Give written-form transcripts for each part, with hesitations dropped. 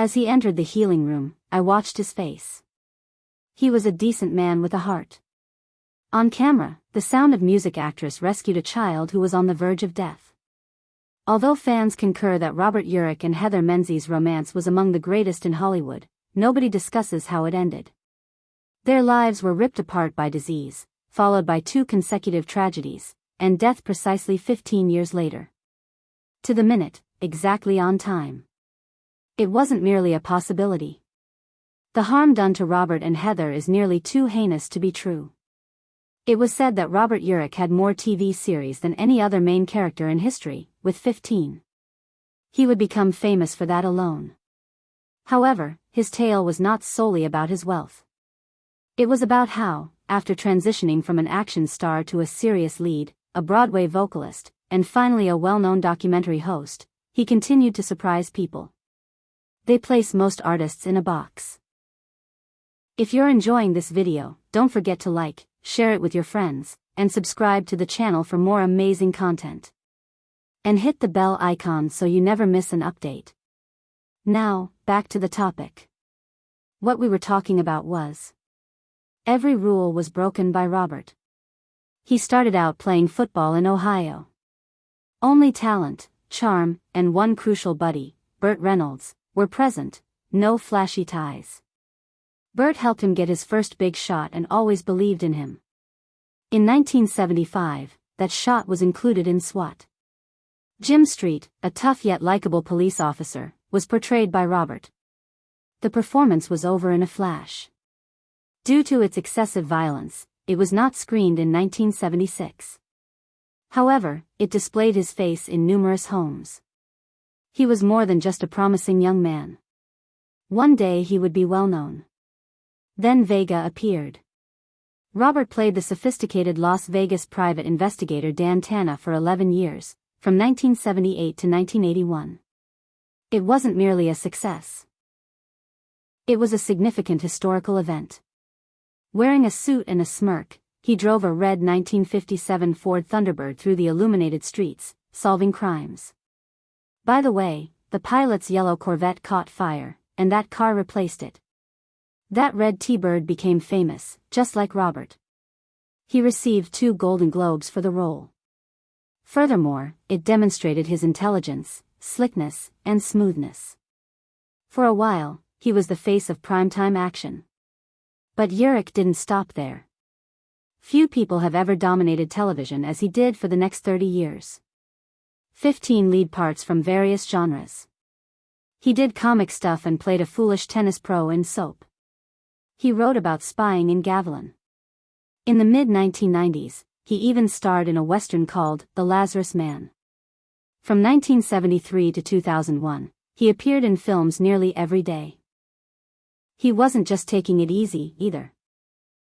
As he entered the healing room, I watched his face. He was a decent man with a heart. On camera, the Sound of Music actress rescued a child who was on the verge of death. Although fans concur that Robert Urich and Heather Menzies' romance was among the greatest in Hollywood, nobody discusses how it ended. Their lives were ripped apart by disease, followed by 2 consecutive tragedies, and death precisely 15 years later. To the minute, exactly on time. It wasn't merely a possibility. The harm done to Robert and Heather is nearly too heinous to be true. It was said that Robert Urich had more TV series than any other main character in history, with 15. He would become famous for that alone. However, his tale was not solely about his wealth. It was about how, after transitioning from an action star to a serious lead, a Broadway vocalist, and finally a well-known documentary host, he continued to surprise people. They place most artists in a box. If you're enjoying this video, don't forget to like, share it with your friends, and subscribe to the channel for more amazing content. And hit the bell icon so you never miss an update. Now, back to the topic. What we were talking about was, every rule was broken by Robert. He started out playing football in Ohio. Only talent, charm, and one crucial buddy, Burt Reynolds, were present, no flashy ties. Burt helped him get his first big shot and always believed in him. In 1975, that shot was included in SWAT. Jim Street, a tough yet likable police officer, was portrayed by Robert. The performance was over in a flash. Due to its excessive violence, it was not screened in 1976. However, it displayed his face in numerous homes. He was more than just a promising young man. One day he would be well known. Then Vega appeared. Robert played the sophisticated Las Vegas private investigator Dan Tana for 11 years, from 1978 to 1981. It wasn't merely a success. It was a significant historical event. Wearing a suit and a smirk, he drove a red 1957 Ford Thunderbird through the illuminated streets, solving crimes. By the way, the pilot's yellow Corvette caught fire, and that car replaced it. That red T-Bird became famous, just like Robert. He received 2 Golden Globes for the role. Furthermore, it demonstrated his intelligence, slickness, and smoothness. For a while, he was the face of primetime action. But Urich didn't stop there. Few people have ever dominated television as he did for the next 30 years. 15 lead parts from various genres. He did comic stuff and played a foolish tennis pro in Soap. He wrote about spying in Gavilan. In the mid-1990s, he even starred in a western called The Lazarus Man. From 1973 to 2001, he appeared in films nearly every day. He wasn't just taking it easy, either.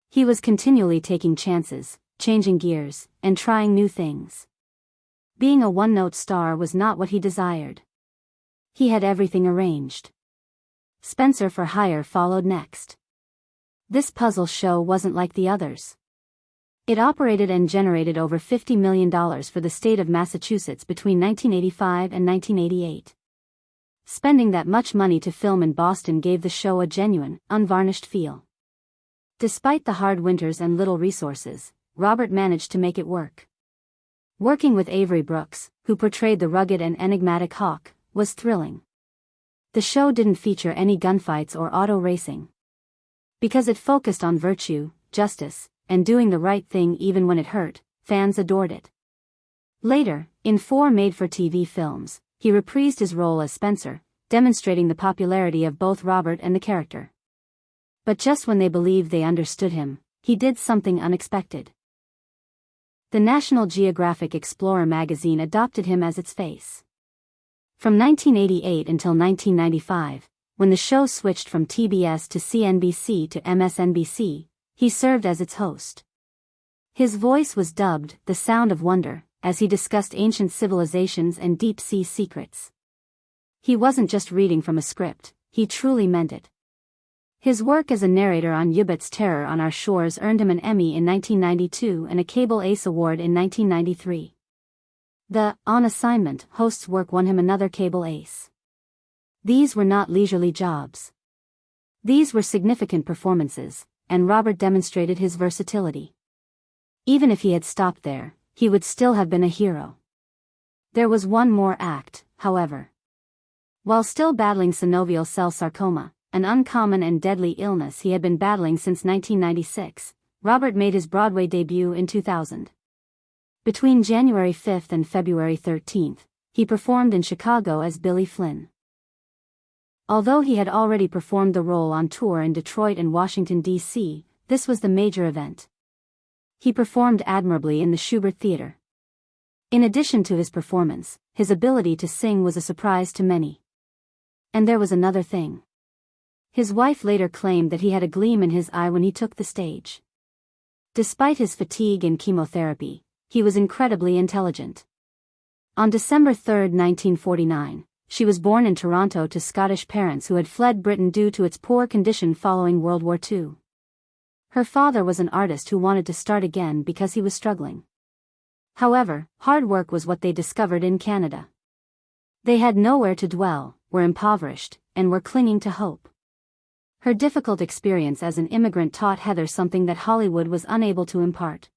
He was continually taking chances, changing gears, and trying new things. Being a one-note star was not what he desired. He had everything arranged. Spencer for Hire followed next. This puzzle show wasn't like the others. It operated and generated over $50 million for the state of Massachusetts between 1985 and 1988. Spending that much money to film in Boston gave the show a genuine, unvarnished feel. Despite the hard winters and little resources, Robert managed to make it work. Working with Avery Brooks, who portrayed the rugged and enigmatic Hawk, was thrilling. The show didn't feature any gunfights or auto racing. Because it focused on virtue, justice, and doing the right thing even when it hurt, fans adored it. Later, in 4 made-for-TV films, he reprised his role as Spencer, demonstrating the popularity of both Robert and the character. But just when they believed they understood him, he did something unexpected. The National Geographic Explorer magazine adopted him as its face. From 1988 until 1995, when the show switched from TBS to CNBC to MSNBC, he served as its host. His voice was dubbed The Sound of Wonder, as he discussed ancient civilizations and deep-sea secrets. He wasn't just reading from a script, he truly meant it. His work as a narrator on U-Boat's Terror on Our Shores earned him an Emmy in 1992 and a Cable Ace Award in 1993. The On Assignment host's work won him another Cable Ace. These were not leisurely jobs. These were significant performances, and Robert demonstrated his versatility. Even if he had stopped there, he would still have been a hero. There was one more act, however. While still battling synovial cell sarcoma, an uncommon and deadly illness he had been battling since 1996, Robert made his Broadway debut in 2000. Between January 5 and February 13, he performed in Chicago as Billy Flynn. Although he had already performed the role on tour in Detroit and Washington, D.C., this was the major event. He performed admirably in the Schubert Theater. In addition to his performance, his ability to sing was a surprise to many. And there was another thing. His wife later claimed that he had a gleam in his eye when he took the stage. Despite his fatigue and chemotherapy, he was incredibly intelligent. On December 3, 1949, she was born in Toronto to Scottish parents who had fled Britain due to its poor condition following World War II. Her father was an artist who wanted to start again because he was struggling. However, hard work was what they discovered in Canada. They had nowhere to dwell, were impoverished, and were clinging to hope. Her difficult experience as an immigrant taught Heather something that Hollywood was unable to impart: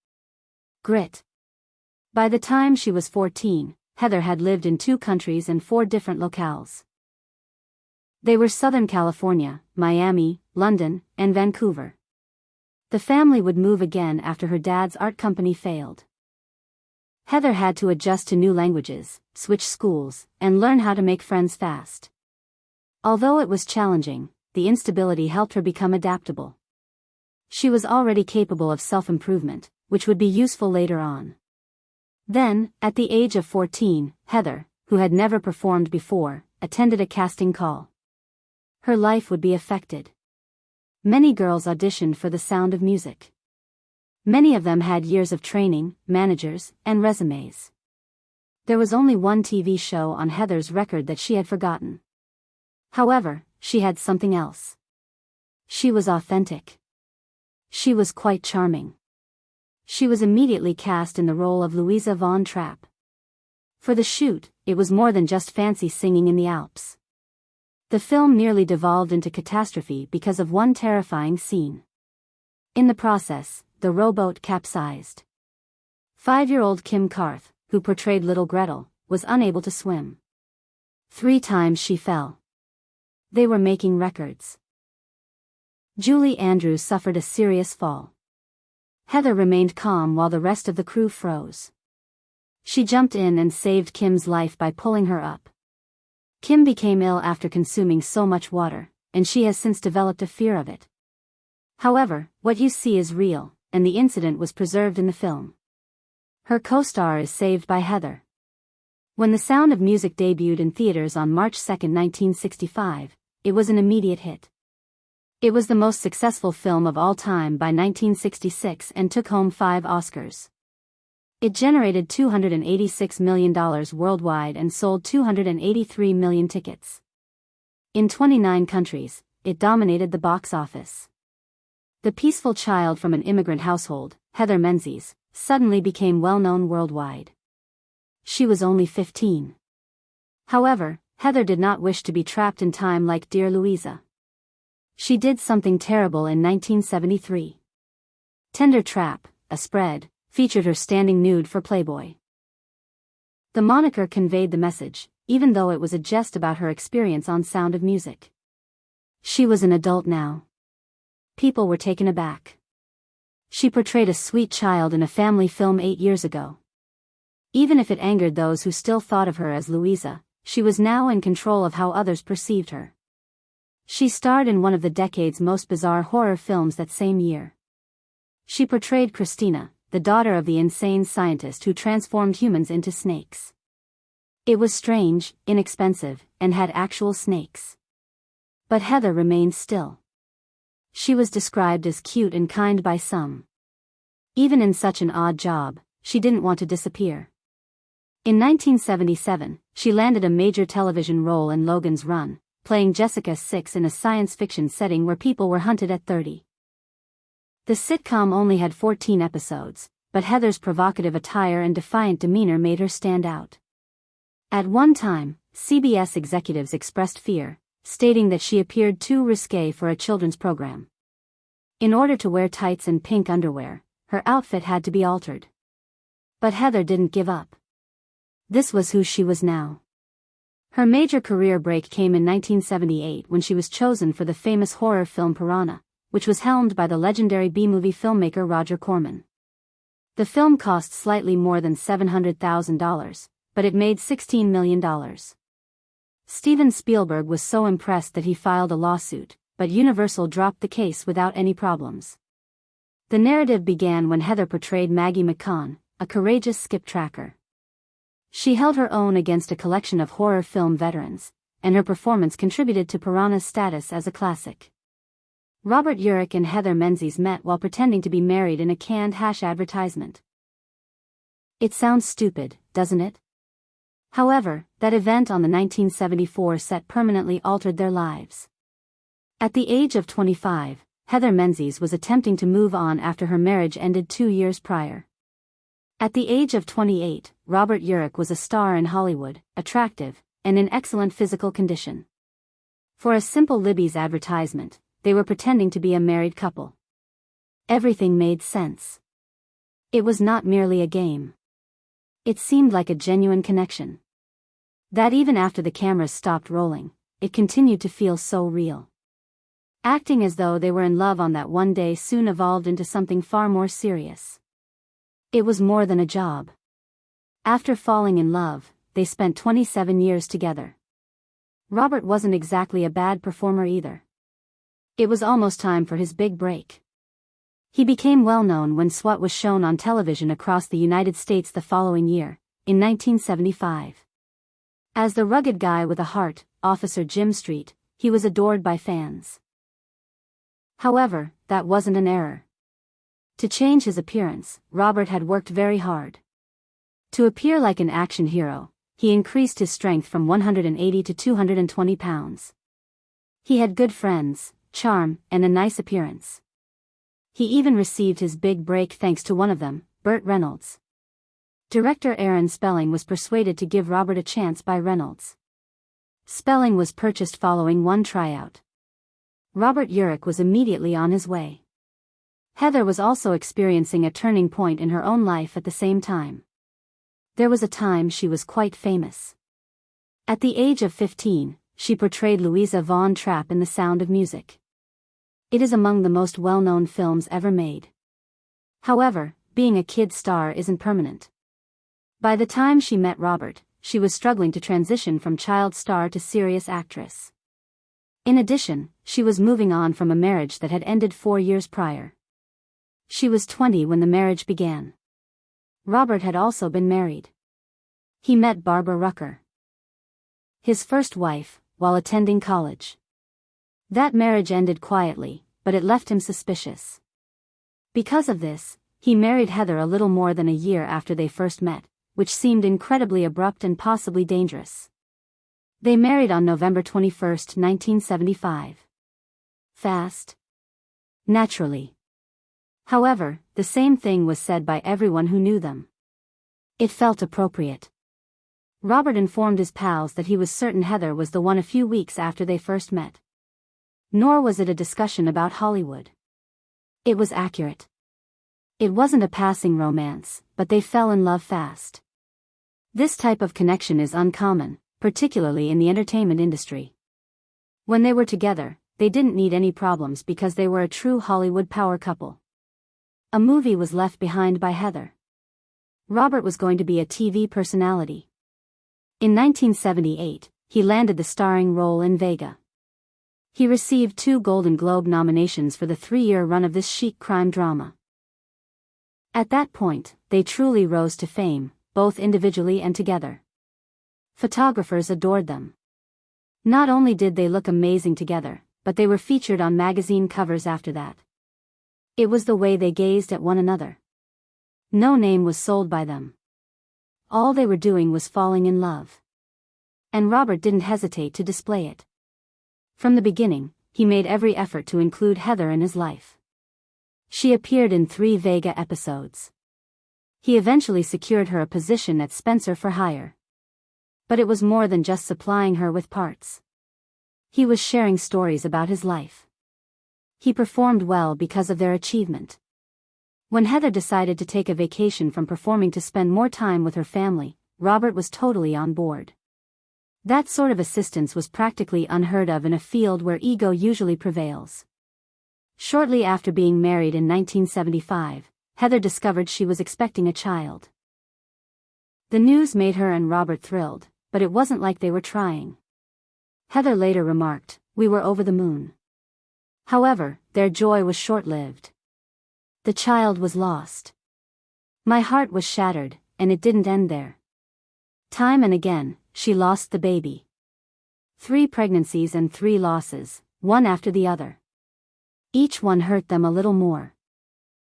grit. By the time she was 14, Heather had lived in 2 countries and 4 different locales. They were Southern California, Miami, London, and Vancouver. The family would move again after her dad's art company failed. Heather had to adjust to new languages, switch schools, and learn how to make friends fast. Although it was challenging, the instability helped her become adaptable. She was already capable of self-improvement, which would be useful later on. Then, at the age of 14, Heather, who had never performed before, attended a casting call. Her life would be affected. Many girls auditioned for The Sound of Music. Many of them had years of training, managers, and resumes. There was only one TV show on Heather's record that she had forgotten. However, she had something else. She was authentic. She was quite charming. She was immediately cast in the role of Louisa Von Trapp. For the shoot, it was more than just fancy singing in the Alps. The film nearly devolved into catastrophe because of one terrifying scene. In the process, the rowboat capsized. 5-year-old Kim Carth, who portrayed Little Gretel, was unable to swim. 3 times she fell. They were making records. Julie Andrews suffered a serious fall. Heather remained calm while the rest of the crew froze. She jumped in and saved Kim's life by pulling her up. Kim became ill after consuming so much water, and she has since developed a fear of it. However, what you see is real, and the incident was preserved in the film. Her co-star is saved by Heather. When The Sound of Music debuted in theaters on March 2, 1965, it was an immediate hit. It was the most successful film of all time by 1966 and took home 5 Oscars. It generated $286 million worldwide and sold 283 million tickets. In 29 countries, it dominated the box office. The peaceful child from an immigrant household, Heather Menzies, suddenly became well-known worldwide. She was only 15. However, Heather did not wish to be trapped in time like dear Louisa. She did something terrible in 1973. Tender Trap, a spread, featured her standing nude for Playboy. The moniker conveyed the message, even though it was a jest about her experience on Sound of Music. She was an adult now. People were taken aback. She portrayed a sweet child in a family film 8 years ago. Even if it angered those who still thought of her as Louisa, she was now in control of how others perceived her. She starred in one of the decade's most bizarre horror films that same year. She portrayed Christina, the daughter of the insane scientist who transformed humans into snakes. It was strange, inexpensive, and had actual snakes. But Heather remained still. She was described as cute and kind by some. Even in such an odd job, she didn't want to disappear. In 1977, she landed a major television role in Logans Run, playing Jessica 6 in a science fiction setting where people were hunted at 30. The sitcom only had 14 episodes, but Heather's provocative attire and defiant demeanor made her stand out. At one time, CBS executives expressed fear, stating that she appeared too risque for a children's program. In order to wear tights and pink underwear, her outfit had to be altered. But Heather didn't give up. This was who she was now. Her major career break came in 1978 when she was chosen for the famous horror film Piranha, which was helmed by the legendary B-movie filmmaker Roger Corman. The film cost slightly more than $700,000, but it made $16 million. Steven Spielberg was so impressed that he filed a lawsuit, but Universal dropped the case without any problems. The narrative began when Heather portrayed Maggie McCann, a courageous skip tracker. She held her own against a collection of horror film veterans, and her performance contributed to Piranha's status as a classic. Robert Urich and Heather Menzies met while pretending to be married in a canned hash advertisement. It sounds stupid, doesn't it? However, that event on the 1974 set permanently altered their lives. At the age of 25, Heather Menzies was attempting to move on after her marriage ended 2 years prior. At the age of 28, Robert Urich was a star in Hollywood, attractive, and in excellent physical condition. For a simple Libby's advertisement, they were pretending to be a married couple. Everything made sense. It was not merely a game. It seemed like a genuine connection. That even after the cameras stopped rolling, it continued to feel so real. Acting as though they were in love on that one day soon evolved into something far more serious. It was more than a job. After falling in love, they spent 27 years together. Robert wasn't exactly a bad performer either. It was almost time for his big break. He became well known when SWAT was shown on television across the United States the following year, in 1975. As the rugged guy with a heart, Officer Jim Street, he was adored by fans. However, that wasn't an error. To change his appearance, Robert had worked very hard. To appear like an action hero, he increased his strength from 180 to 220 pounds. He had good friends, charm, and a nice appearance. He even received his big break thanks to one of them, Burt Reynolds. Director Aaron Spelling was persuaded to give Robert a chance by Reynolds. Spelling was purchased following one tryout. Robert Urich was immediately on his way. Heather was also experiencing a turning point in her own life at the same time. There was a time she was quite famous. At the age of 15, she portrayed Louisa Von Trapp in The Sound of Music. It is among the most well-known films ever made. However, being a kid star isn't permanent. By the time she met Robert, she was struggling to transition from child star to serious actress. In addition, she was moving on from a marriage that had ended 4 years prior. She was 20 when the marriage began. Robert had also been married. He met Barbara Rucker, his first wife, while attending college. That marriage ended quietly, but it left him suspicious. Because of this, he married Heather a little more than a year after they first met, which seemed incredibly abrupt and possibly dangerous. They married on November 21, 1975. Fast? Naturally. However, the same thing was said by everyone who knew them. It felt appropriate. Robert informed his pals that he was certain Heather was the one a few weeks after they first met. Nor was it a discussion about Hollywood. It was accurate. It wasn't a passing romance, but they fell in love fast. This type of connection is uncommon, particularly in the entertainment industry. When they were together, they didn't need any problems because they were a true Hollywood power couple. A movie was left behind by Heather. Robert was going to be a TV personality. In 1978, he landed the starring role in Vega. He received 2 Golden Globe nominations for the 3-year run of this chic crime drama. At that point, they truly rose to fame, both individually and together. Photographers adored them. Not only did they look amazing together, but they were featured on magazine covers after that. It was the way they gazed at one another. No name was sold by them. All they were doing was falling in love. And Robert didn't hesitate to display it. From the beginning, he made every effort to include Heather in his life. She appeared in 3 Vega episodes. He eventually secured her a position at Spencer for Hire. But it was more than just supplying her with parts. He was sharing stories about his life. He performed well because of their achievement. When Heather decided to take a vacation from performing to spend more time with her family, Robert was totally on board. That sort of assistance was practically unheard of in a field where ego usually prevails. Shortly after being married in 1975, Heather discovered she was expecting a child. The news made her and Robert thrilled, but it wasn't like they were trying. Heather later remarked, "We were over the moon." However, their joy was short-lived. The child was lost. "My heart was shattered, and it didn't end there. Time and again, she lost the baby. 3 pregnancies and 3 losses, one after the other. Each one hurt them a little more.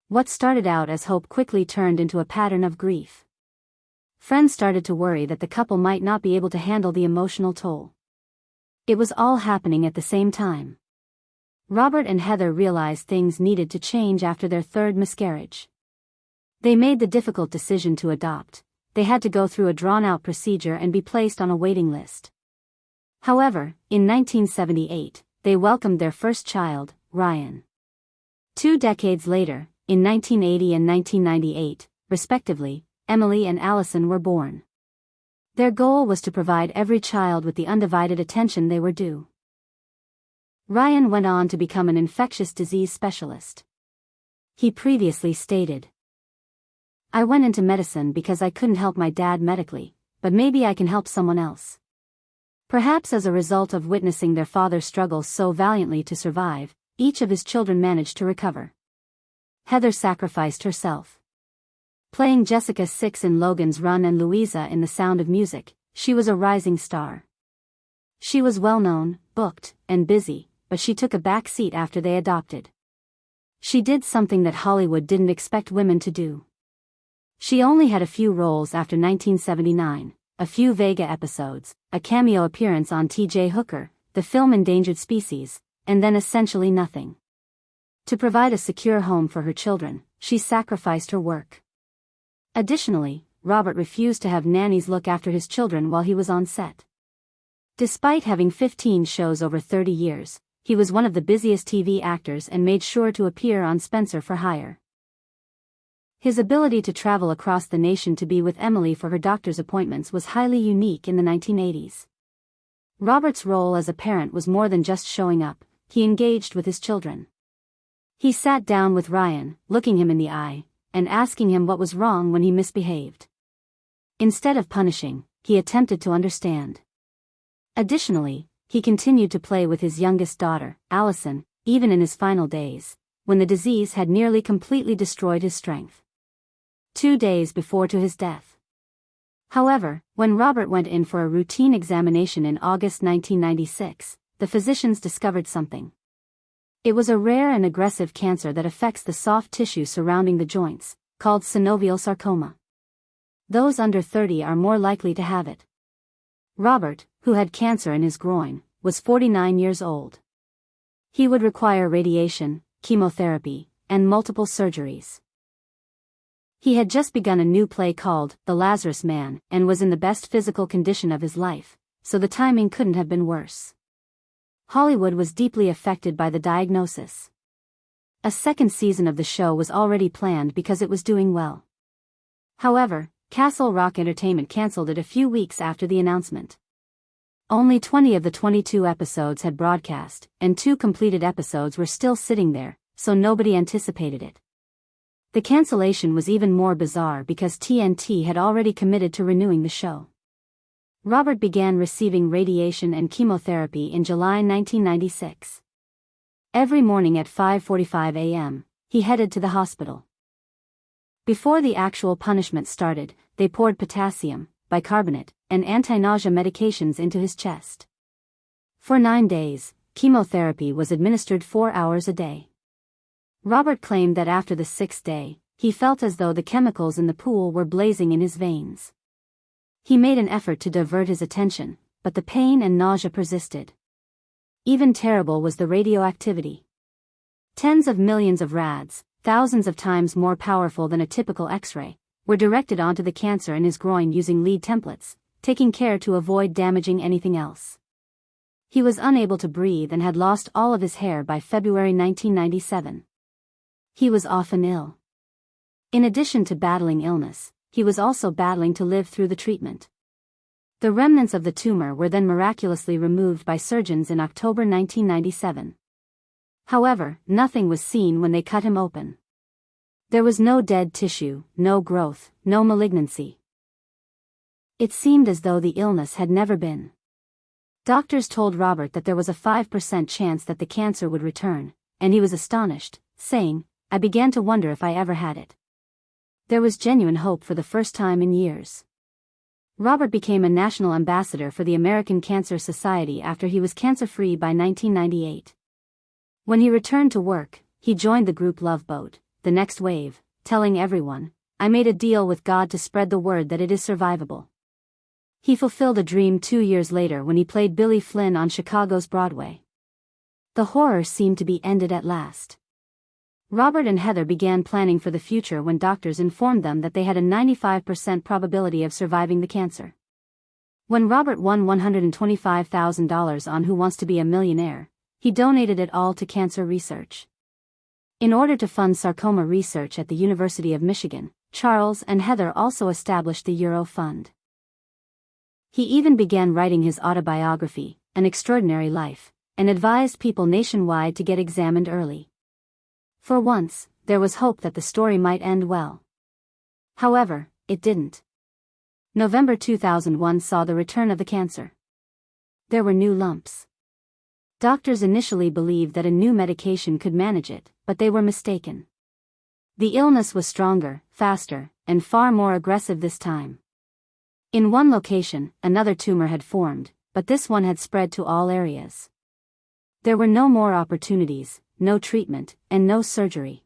What started out as hope quickly turned into a pattern of grief. Friends started to worry that the couple might not be able to handle the emotional toll. It was all happening at the same time. Robert and Heather realized things needed to change after their 3rd miscarriage. They made the difficult decision to adopt. They had to go through a drawn-out procedure and be placed on a waiting list. However, in 1978, they welcomed their first child, Ryan. 2 decades later, in 1980 and 1998, respectively, Emily and Allison were born. Their goal was to provide every child with the undivided attention they were due. Ryan went on to become an infectious disease specialist. He previously stated, "I went into medicine because I couldn't help my dad medically, but maybe I can help someone else." Perhaps as a result of witnessing their father struggle so valiantly to survive, each of his children managed to recover. Heather sacrificed herself. Playing Jessica 6 in Logans Run and Louisa in The Sound of Music, she was a rising star. She was well-known, booked, and busy, but she took a back seat after they adopted. She did something that Hollywood didn't expect women to do. She only had a few roles after 1979, a few Vega episodes, a cameo appearance on T.J. Hooker, the film Endangered Species, and then essentially nothing. To provide a secure home for her children, she sacrificed her work. Additionally, Robert refused to have nannies look after his children while he was on set. Despite having 15 shows over 30 years, he was one of the busiest TV actors and made sure to appear on Spencer for Hire. His ability to travel across the nation to be with Emily for her doctor's appointments was highly unique in the 1980s. Robert's role as a parent was more than just showing up, he engaged with his children. He sat down with Ryan, looking him in the eye, and asking him what was wrong when he misbehaved. Instead of punishing, he attempted to understand. Additionally, he continued to play with his youngest daughter, Allison, even in his final days, when the disease had nearly completely destroyed his strength. 2 days before to his death. However, when Robert went in for a routine examination in August 1996, the physicians discovered something. It was a rare and aggressive cancer that affects the soft tissue surrounding the joints, called synovial sarcoma. Those under 30 are more likely to have it. Robert, who had cancer in his groin, was 49 years old. He would require radiation, chemotherapy, and multiple surgeries. He had just begun a new play called The Lazarus Man and was in the best physical condition of his life, so the timing couldn't have been worse. Hollywood was deeply affected by the diagnosis. A second season of the show was already planned because it was doing well. However, Castle Rock Entertainment canceled it a few weeks after the announcement. Only 20 of the 22 episodes had broadcast, and 2 completed episodes were still sitting there, so nobody anticipated it. The cancellation was even more bizarre because TNT had already committed to renewing the show. Robert began receiving radiation and chemotherapy in July 1996. Every morning at 5:45 a.m., he headed to the hospital. Before the actual punishment started, they poured potassium, bicarbonate, and anti-nausea medications into his chest. For 9 days, chemotherapy was administered 4 hours a day. Robert claimed that after the 6th day, he felt as though the chemicals in the pool were blazing in his veins. He made an effort to divert his attention, but the pain and nausea persisted. Even terrible was the radioactivity. Tens of millions of rads, thousands of times more powerful than a typical X-ray, were directed onto the cancer in his groin using lead templates, taking care to avoid damaging anything else. He was unable to breathe and had lost all of his hair by February 1997. He was often ill. In addition to battling illness, he was also battling to live through the treatment. The remnants of the tumor were then miraculously removed by surgeons in October 1997. However, nothing was seen when they cut him open. There was no dead tissue, no growth, no malignancy. It seemed as though the illness had never been. Doctors told Robert that there was a 5% chance that the cancer would return, and he was astonished, saying, "I began to wonder if I ever had it." There was genuine hope for the first time in years. Robert became a national ambassador for the American Cancer Society after he was cancer-free by 1998. When he returned to work, he joined the group Love Boat, The Next Wave, telling everyone, "I made a deal with God to spread the word that it is survivable." He fulfilled a dream 2 years later when he played Billy Flynn on Chicago's Broadway. The horror seemed to be ended at last. Robert and Heather began planning for the future when doctors informed them that they had a 95% probability of surviving the cancer. When Robert won $125,000 on Who Wants to Be a Millionaire, he donated it all to cancer research. In order to fund sarcoma research at the University of Michigan, Charles and Heather also established the Euro Fund. He even began writing his autobiography, An Extraordinary Life, and advised people nationwide to get examined early. For once, there was hope that the story might end well. However, it didn't. November 2001 saw the return of the cancer. There were new lumps. Doctors initially believed that a new medication could manage it, but they were mistaken. The illness was stronger, faster, and far more aggressive this time. In one location, another tumor had formed, but this one had spread to all areas. There were no more opportunities, no treatment, and no surgery.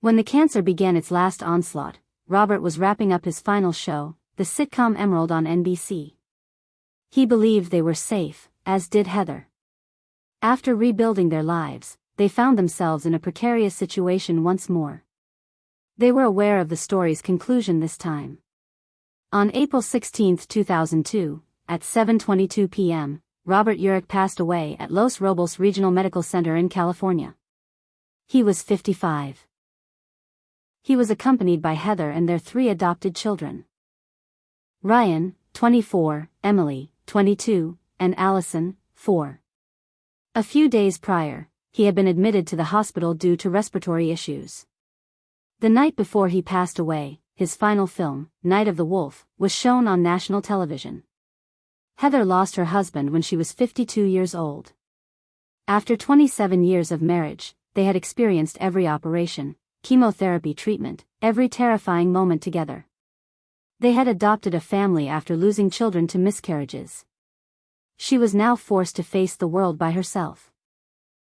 When the cancer began its last onslaught, Robert was wrapping up his final show, the sitcom Emerald on NBC. He believed they were safe, as did Heather. After rebuilding their lives, they found themselves in a precarious situation once more. They were aware of the story's conclusion this time. On April 16, 2002, at 7:22 p.m., Robert Urich passed away at Los Robles Regional Medical Center in California. He was 55. He was accompanied by Heather and their 3 adopted children. Ryan, 24, Emily, 22, and Allison, 4. A few days prior, he had been admitted to the hospital due to respiratory issues. The night before he passed away, his final film, Night of the Wolf, was shown on national television. Heather lost her husband when she was 52 years old. After 27 years of marriage, they had experienced every operation, chemotherapy treatment, every terrifying moment together. They had adopted a family after losing children to miscarriages. She was now forced to face the world by herself.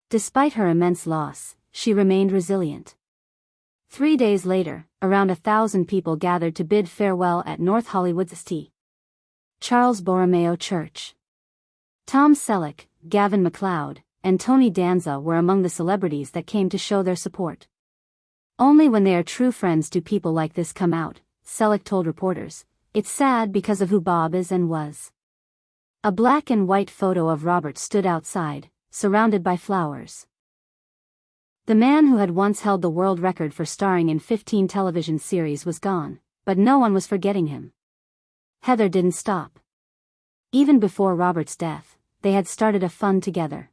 Despite her immense loss, she remained resilient. 3 days later, around 1,000 people gathered to bid farewell at North Hollywood's St. Charles Borromeo Church. Tom Selleck, Gavin MacLeod, and Tony Danza were among the celebrities that came to show their support. "Only when they are true friends do people like this come out," Selleck told reporters. "It's sad because of who Bob is and was." A black and white photo of Robert stood outside, surrounded by flowers. The man who had once held the world record for starring in 15 television series was gone, but no one was forgetting him. Heather didn't stop. Even before Robert's death, they had started a fund together.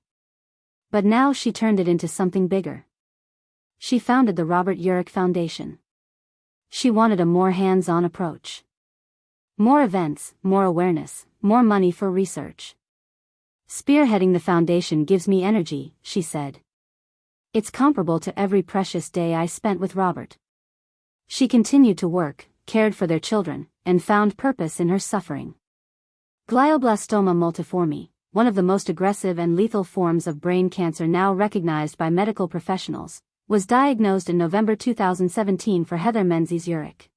But now she turned it into something bigger. She founded the Robert Urich Foundation. She wanted a more hands-on approach. More events, more awareness, more money for research. "Spearheading the foundation gives me energy," she said. "It's comparable to every precious day I spent with Robert." She continued to work, cared for their children, and found purpose in her suffering. Glioblastoma multiforme, one of the most aggressive and lethal forms of brain cancer now recognized by medical professionals, was diagnosed in November 2017 for Heather Menzies Urich.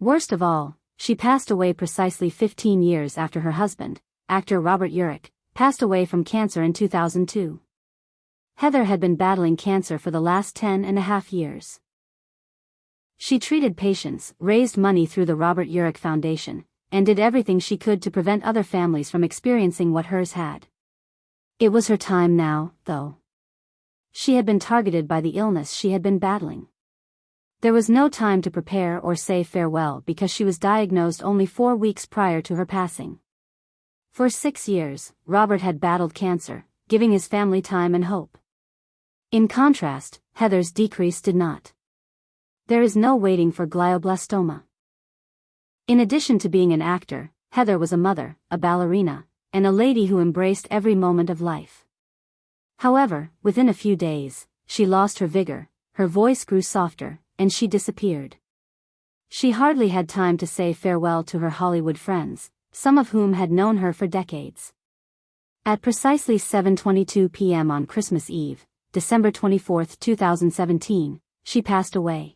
Worst of all, she passed away precisely 15 years after her husband, actor Robert Urich, passed away from cancer in 2002. Heather had been battling cancer for the last 10.5 years. She treated patients, raised money through the Robert Urich Foundation, and did everything she could to prevent other families from experiencing what hers had. It was her time now, though. She had been targeted by the illness she had been battling. There was no time to prepare or say farewell because she was diagnosed only 4 weeks prior to her passing. For 6 years, Robert had battled cancer, giving his family time and hope. In contrast, Heather's decrease did not. There is no waiting for glioblastoma. In addition to being an actor, Heather was a mother, a ballerina, and a lady who embraced every moment of life. However, within a few days, she lost her vigor, her voice grew softer, and she disappeared. She hardly had time to say farewell to her Hollywood friends, some of whom had known her for decades. At precisely 7:22 p.m. on Christmas Eve, December 24, 2017, she passed away.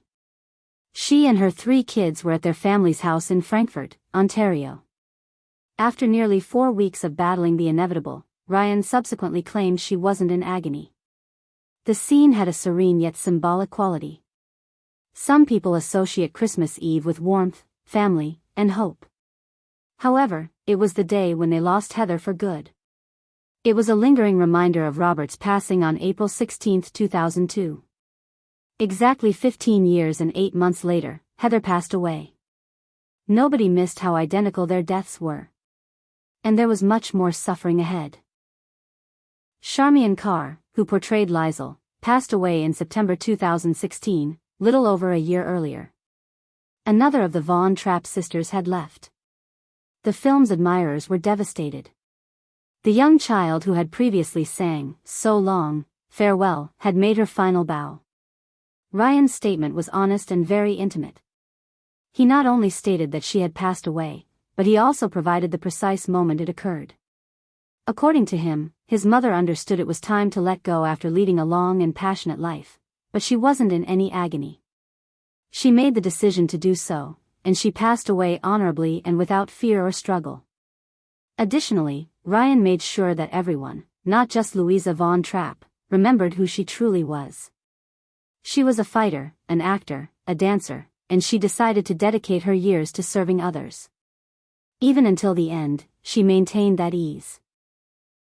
She and her 3 kids were at their family's house in Frankfort, Ontario. After nearly 4 weeks of battling the inevitable, Ryan subsequently claimed she wasn't in agony. The scene had a serene yet symbolic quality. Some people associate Christmas Eve with warmth, family, and hope. However, it was the day when they lost Heather for good. It was a lingering reminder of Robert's passing on April 16, 2002. Exactly 15 years and 8 months later, Heather passed away. Nobody missed how identical their deaths were. And there was much more suffering ahead. Charmian Carr, who portrayed Liesl, passed away in September 2016, little over a year earlier. Another of the Von Trapp sisters had left. The film's admirers were devastated. The young child who had previously sang "So Long, Farewell" had made her final bow. Ryan's statement was honest and very intimate. He not only stated that she had passed away, but he also provided the precise moment it occurred. According to him, his mother understood it was time to let go after leading a long and passionate life, but she wasn't in any agony. She made the decision to do so, and she passed away honorably and without fear or struggle. Additionally, Ryan made sure that everyone, not just Louisa Von Trapp, remembered who she truly was. She was a fighter, an actor, a dancer, and she decided to dedicate her years to serving others. Even until the end, she maintained that ease.